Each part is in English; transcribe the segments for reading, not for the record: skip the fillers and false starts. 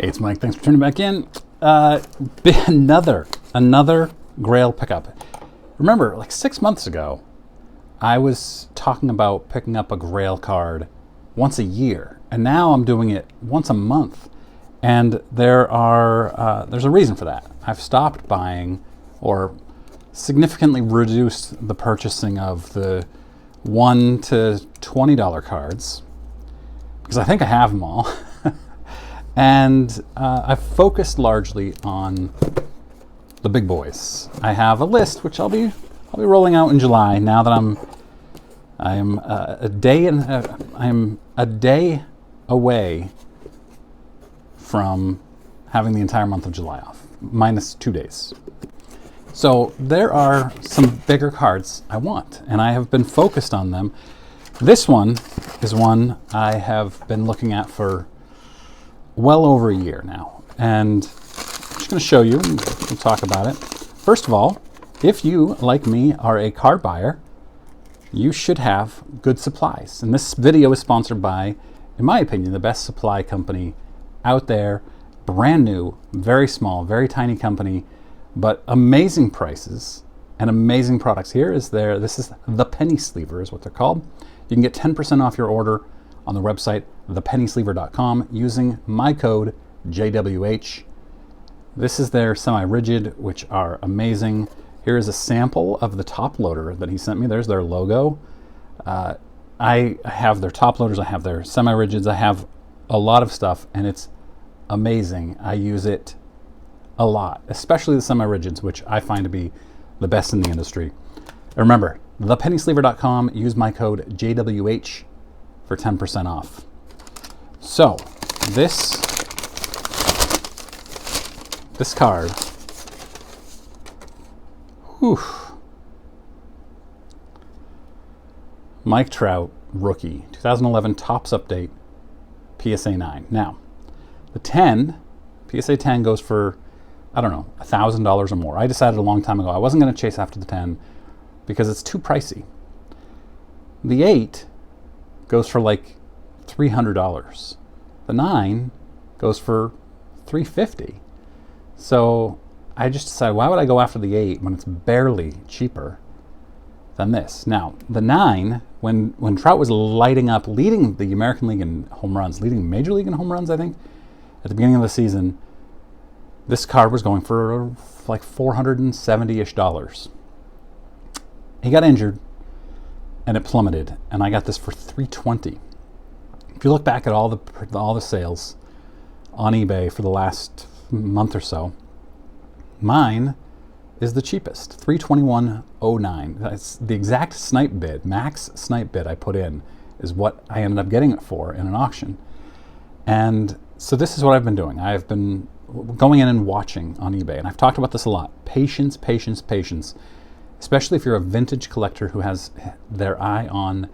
Hey, it's Mike. Thanks for tuning back in. Another Grail pickup. Remember, like 6 months ago, I was talking about picking up a Grail card once a year, and now I'm doing it once a month. And there's a reason for that. I've stopped buying or significantly reduced the purchasing of the $1 to $20 cards because I think I have them all. And I've focused largely on the big boys. I have a list which I'll be rolling out in July. Now that I'm a day away from having the entire month of July off, minus 2 days. So there are some bigger cards I want, and I have been focused on them. This one is one I have been looking at for well over a year now, and I'm just going to show you and we'll talk about it. First of all, if you, like me, are a card buyer, you should have good supplies. And this video is sponsored by, in my opinion, the best supply company out there. Brand new, very small, very tiny company, but amazing prices and amazing products. This is the Penny Sleever is what they're called. You can get 10% off your order on the website thepennysleever.com using my code JWH. This is their semi-rigid, which are amazing. Here is a sample of the top loader that he sent me. There's their logo. I have their top loaders, I have their semi-rigids, I have a lot of stuff, and it's amazing. I use it a lot, especially the semi-rigids, which I find to be the best in the industry. Remember, thepennysleever.com, use my code JWH for 10% off. So, this card, whew. Mike Trout, rookie, 2011 Topps Update, PSA 9. Now, the 10, PSA 10 goes for, I don't know, $1,000 or more. I decided a long time ago I wasn't going to chase after the 10 because it's too pricey. The 8 goes for like $300. The 9 goes for $350. So I just decided, why would I go after the 8 when it's barely cheaper than this? Now, the 9, when Trout was lighting up, leading the American League in home runs, leading Major League in home runs, I think, at the beginning of the season, this card was going for like $470-ish. He got injured, and it plummeted, and I got this for $320. If you look back at all the sales on eBay for the last month or so, mine is the cheapest, $321.09. That's the exact snipe bid, max snipe bid I put in is what I ended up getting it for in an auction. And so this is what I've been doing. I've been going in and watching on eBay, and I've talked about this a lot. Patience, patience, patience. Especially if you're a vintage collector who has their eye on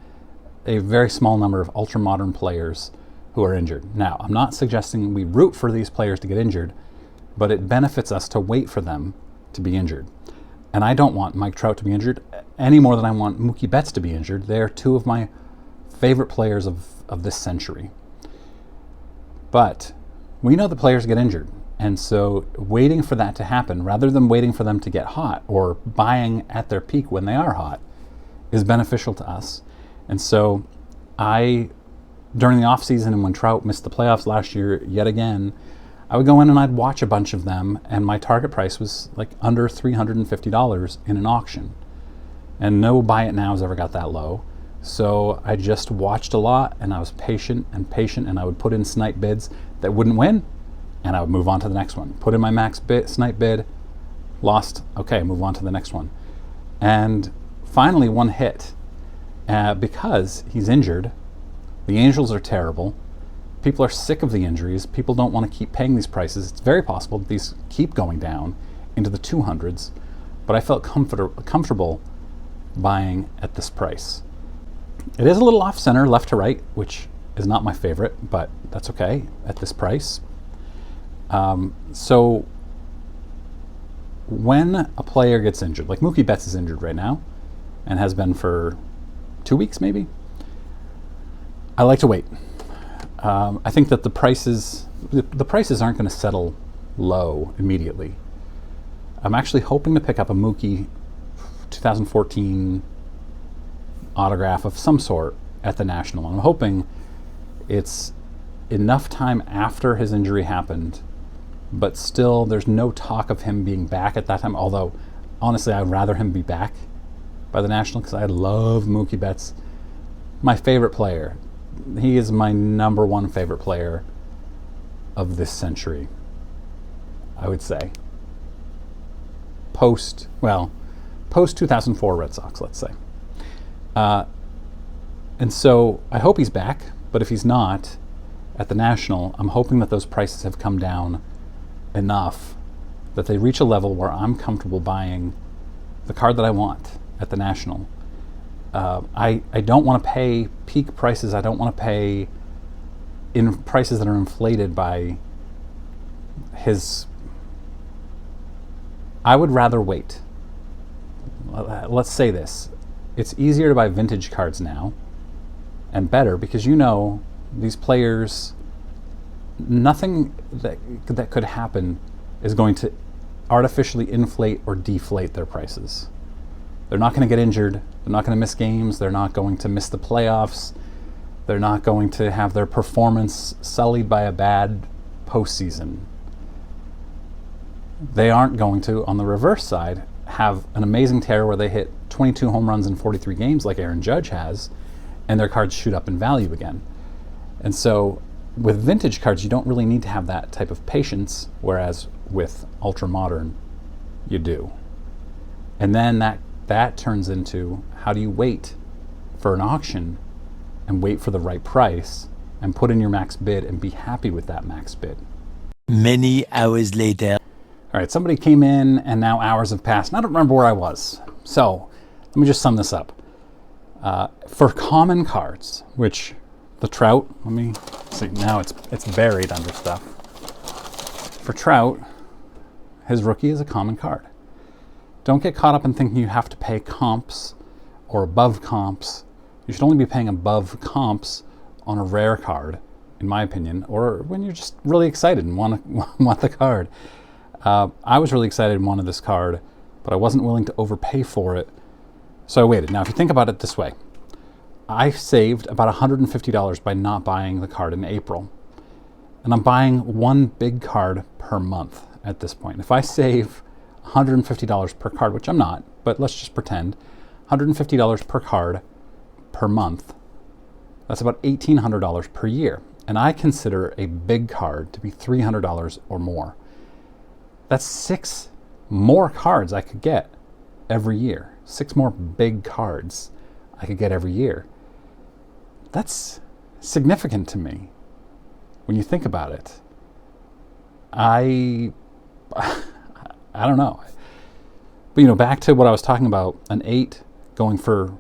a very small number of ultra-modern players who are injured. Now, I'm not suggesting we root for these players to get injured, but it benefits us to wait for them to be injured. And I don't want Mike Trout to be injured any more than I want Mookie Betts to be injured. They're two of my favorite players of this century. But we know the players get injured. And so waiting for that to happen, rather than waiting for them to get hot or buying at their peak when they are hot, is beneficial to us. And so during the off season and when Trout missed the playoffs last year yet again, I would go in and I'd watch a bunch of them, and my target price was like under $350 in an auction. And no buy it nows ever got that low. So I just watched a lot, and I was patient, and I would put in snipe bids that wouldn't win, and I would move on to the next one. Put in my max snipe bid, lost, okay, move on to the next one. And finally one hit, because he's injured. The Angels are terrible. People are sick of the injuries. People don't want to keep paying these prices. It's very possible that these keep going down into the 200s, but I felt comfortable buying at this price. It is a little off center, left to right, which is not my favorite, but that's okay at this price. So when a player gets injured, like Mookie Betts is injured right now and has been for 2 weeks maybe, I like to wait. I think that the prices the prices aren't going to settle low immediately. I'm actually hoping to pick up a Mookie 2014 autograph of some sort at the National. I'm hoping it's enough time after his injury happened, but still there's no talk of him being back at that time, although honestly I'd rather him be back by the National because I love Mookie Betts. My favorite player. He is my number one favorite player of this century, I would say. Post 2004 Red Sox, let's say. And so I hope he's back, but if he's not at the National, I'm hoping that those prices have come down enough that they reach a level where I'm comfortable buying the card that I want at the National. I don't want to pay peak prices. I don't want to pay in prices that are inflated by his. I would rather wait. Let's say this. It's easier to buy vintage cards now and better because these players, nothing that could happen is going to artificially inflate or deflate their prices. They're not going to get injured. They're not going to miss games. They're not going to miss the playoffs. They're not going to have their performance sullied by a bad postseason. They aren't going to, on the reverse side, have an amazing tear where they hit 22 home runs in 43 games like Aaron Judge has, and their cards shoot up in value again. And so with vintage cards, you don't really need to have that type of patience, whereas with ultra modern, you do. And then that turns into, how do you wait for an auction and wait for the right price and put in your max bid and be happy with that max bid? Many hours later. All right, somebody came in and now hours have passed, and I don't remember where I was. So let me just sum this up. For common cards, which the Trout, let me see, now it's buried under stuff. For Trout, his rookie is a common card. Don't get caught up in thinking you have to pay comps or above comps. You should only be paying above comps on a rare card, in my opinion, or when you're just really excited and want the card. I was really excited and wanted this card, but I wasn't willing to overpay for it, so I waited. Now, if you think about it this way, I saved about $150 by not buying the card in April, and I'm buying one big card per month at this point. If I save $150 per card, which I'm not, but let's just pretend, $150 per card per month, that's about $1,800 per year. And I consider a big card to be $300 or more. That's 6 more cards I could get every year. 6 more big cards I could get every year. That's significant to me when you think about it. I don't know. But back to what I was talking about, an 8 going for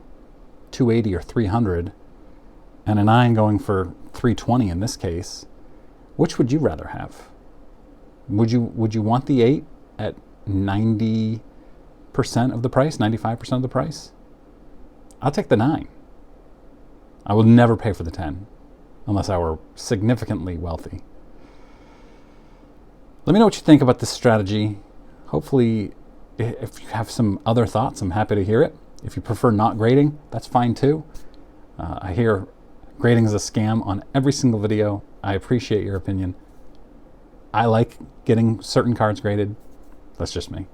$280 or $300 and a 9 going for $320 in this case, which would you rather have? Would you want the 8 at 90% of the price, 95% of the price? I'll take the 9. I will never pay for the 10 unless I were significantly wealthy. Let me know what you think about this strategy. Hopefully, if you have some other thoughts, I'm happy to hear it. If you prefer not grading, that's fine too. I hear grading is a scam on every single video. I appreciate your opinion. I like getting certain cards graded. That's just me.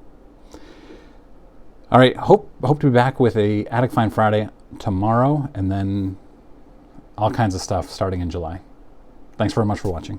All right, hope to be back with a Attic Find Friday tomorrow, and then all kinds of stuff starting in July. Thanks very much for watching.